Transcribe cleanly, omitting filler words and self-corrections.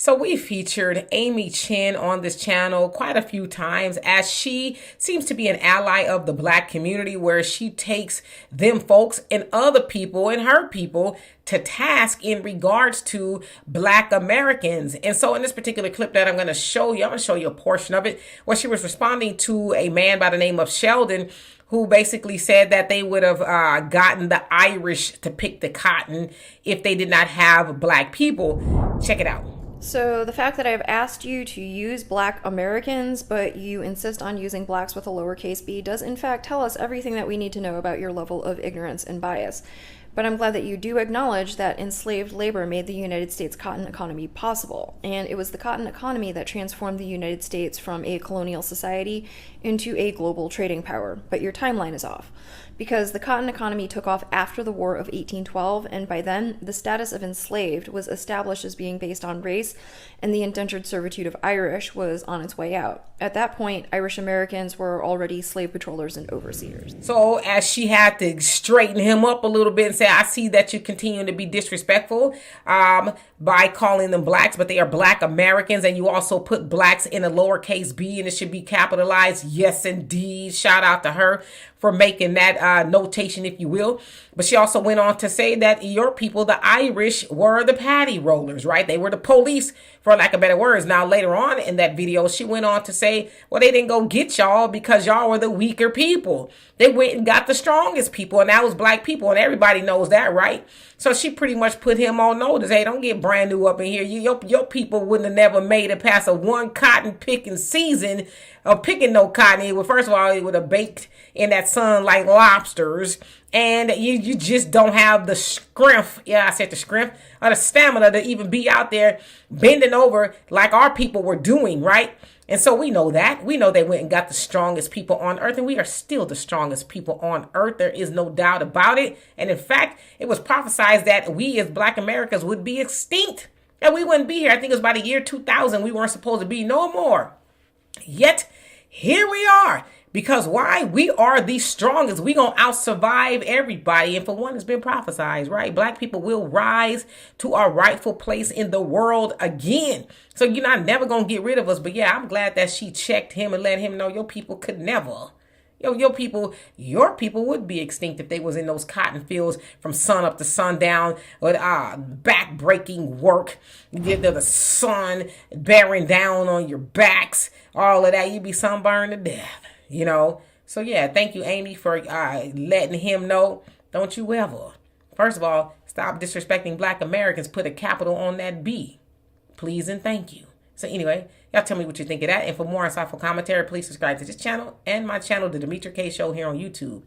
So we featured Amy Chin on this channel quite a few times, as she seems to be an ally of the Black community, where she takes them folks and other people and her people to task in regards to Black Americans. And so in this particular clip that I'm going to show you a portion of it where she was responding to a man by the name of Sheldon, who basically said that they would have gotten the Irish to pick the cotton if they did not have Black people. Check it out. So the fact that I've asked you to use Black Americans, but you insist on using blacks with a lowercase b, does in fact tell us everything that we need to know about your level of ignorance and bias. But I'm glad that you do acknowledge that enslaved labor made the United States cotton economy possible. And it was the cotton economy that transformed the United States from a colonial society into a global trading power. But your timeline is off, because the cotton economy took off after the War of 1812, and by then, the status of enslaved was established as being based on race, and the indentured servitude of Irish was on its way out. At that point, Irish Americans were already slave patrollers and overseers. So as she had to straighten him up a little bit and say, I see that you continue to be disrespectful by calling them blacks, but they are Black Americans, and you also put blacks in a lowercase b and it should be capitalized. Yes, indeed. Shout out to her for making that notation, if you will. But she also went on to say that your people, the Irish, were the patty rollers, right? They were the police, for lack of better words. Now, later on in that video, she went on to say, well, they didn't go get y'all because y'all were the weaker people. They went and got the strongest people, and that was Black people, and everybody knows that, right? So she pretty much put him on notice. Hey, don't get brand new up in here. Your people wouldn't have never made it past a one cotton picking season of picking no cotton. It would, first of all, it would have baked in that sun like lobsters. And you just don't have the strength, yeah, I said the strength, or the stamina to even be out there bending over like our people were doing, right? And so we know that. We know they went and got the strongest people on earth, and we are still the strongest people on earth. There is no doubt about it. And in fact, it was prophesied that we as Black Americans would be extinct, and we wouldn't be here. I think it was by the year 2000. We weren't supposed to be no more. Yet, here we are. Because why? We are the strongest. We gonna out-survive everybody. And for one, it's been prophesied, right? Black people will rise to our rightful place in the world again. So you're not never gonna get rid of us. But yeah, I'm glad that she checked him and let him know your people could never. Your people would be extinct if they was in those cotton fields from sun up to sundown with back-breaking work. You get the sun bearing down on your backs, all of that. You'd be sunburned to death. You know, so yeah, thank you, Amy, for letting him know. Don't you ever, first of all, stop disrespecting Black Americans. Put a capital on that B, please and thank you. So anyway, y'all tell me what you think of that. And for more insightful commentary, please subscribe to this channel and my channel, The Demetra Kaye Show, here on YouTube.